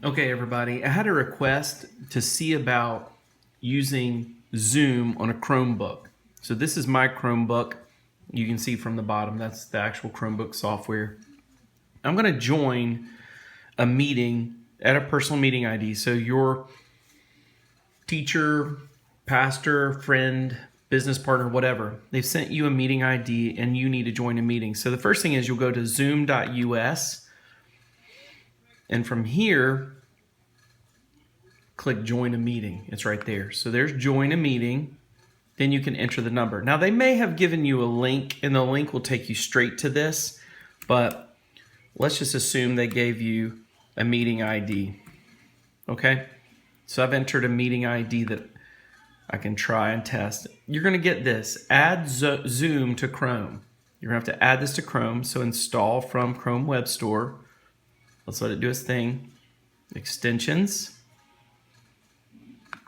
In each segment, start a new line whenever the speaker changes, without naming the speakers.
Okay, everybody, I had a request to see about using Zoom on a Chromebook. So this is my Chromebook. You can see from the bottom, that's the actual Chromebook software. I'm going to join a meeting at a personal meeting ID. So your teacher, pastor, friend, business partner, whatever, they've sent you a meeting ID and you need to join a meeting. So the first thing is you'll go to zoom.us, and from here, click join a meeting. It's right there. So there's join a meeting. Then you can enter the number. Now they may have given you a link and the link will take you straight to this, but let's just assume they gave you a meeting ID. Okay. So I've entered a meeting ID that I can try and test. You're going to get this, add Zoom to Chrome. You're going to have to add this to Chrome. So install from Chrome Web Store. Let's let it do its thing. Extensions.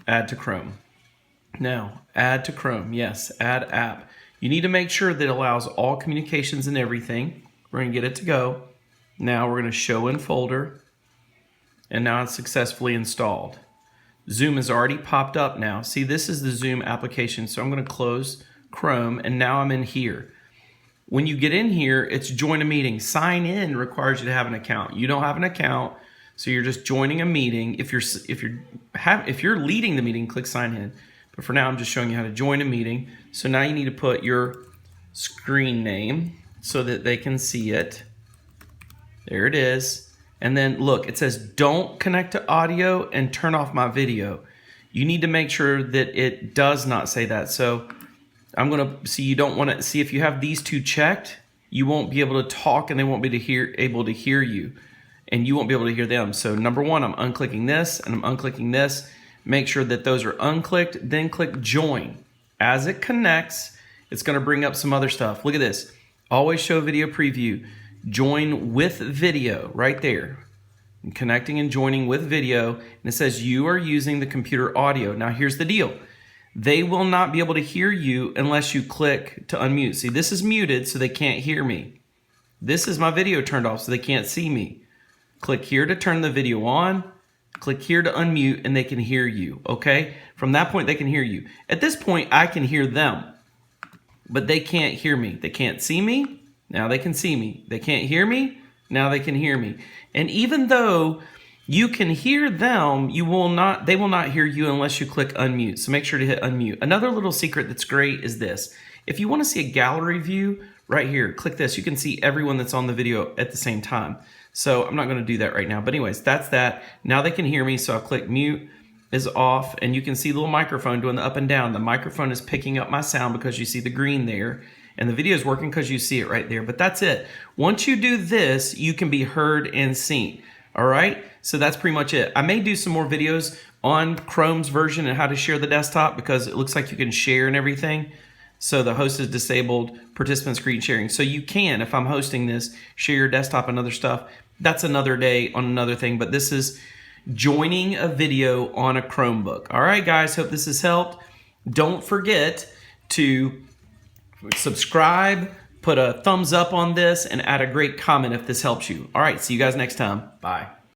Add to Chrome. Now, add to Chrome. Yes, add app. You need to make sure that it allows all communications and everything. We're going to get it to go. Now we're going to show in folder. And now it's successfully installed. Zoom has already popped up now. See, this is the Zoom application. So I'm going to close Chrome and now I'm in here. When you get in here, it's join a meeting. Sign in requires you to have an account. You don't have an account. So you're just joining a meeting. If you're leading the meeting, click sign in. But for now, I'm just showing you how to join a meeting. So now you need to put your screen name so that they can see it. There it is. And then look, it says don't connect to audio and turn off my video. You need to make sure that it does not say that. So I'm going to see, you don't want to see if you have these two checked, you won't be able to talk and they won't be able to hear you. And you won't be able to hear them. So number one, I'm unclicking this and I'm unclicking this. Make sure that those are unclicked, then click join. As it connects, it's gonna bring up some other stuff. Look at this, always show video preview. Join with video, right there. I'm connecting and joining with video, and it says you are using the computer audio. Now here's the deal. They will not be able to hear you unless you click to unmute. See, this is muted so they can't hear me. This is my video turned off so they can't see me. Click here to turn the video on, click here to unmute, and they can hear you, okay? From that point, they can hear you. At this point, I can hear them, but they can't hear me. They can't see me, now they can see me. They can't hear me, now they can hear me. And even though you can hear them, they will not hear you unless you click unmute, so make sure to hit unmute. Another little secret that's great is this. If you wanna see a gallery view, right here, click this. You can see everyone that's on the video at the same time. So I'm not going to do that right now. But anyways, that's that. Now they can hear me. So I'll click mute is off. And you can see the little microphone doing the up and down. The microphone is picking up my sound because you see the green there. And the video is working because you see it right there. But that's it. Once you do this, you can be heard and seen. All right. So that's pretty much it. I may do some more videos on Chrome's version and how to share the desktop because it looks like you can share and everything. So the host is disabled participant screen sharing. So you can, if I'm hosting this, share your desktop and other stuff. That's another day on another thing, but this is joining a video on a Chromebook. All right, guys, hope this has helped. Don't forget to subscribe, put a thumbs up on this, and add a great comment if this helps you. All right, see you guys next time. Bye.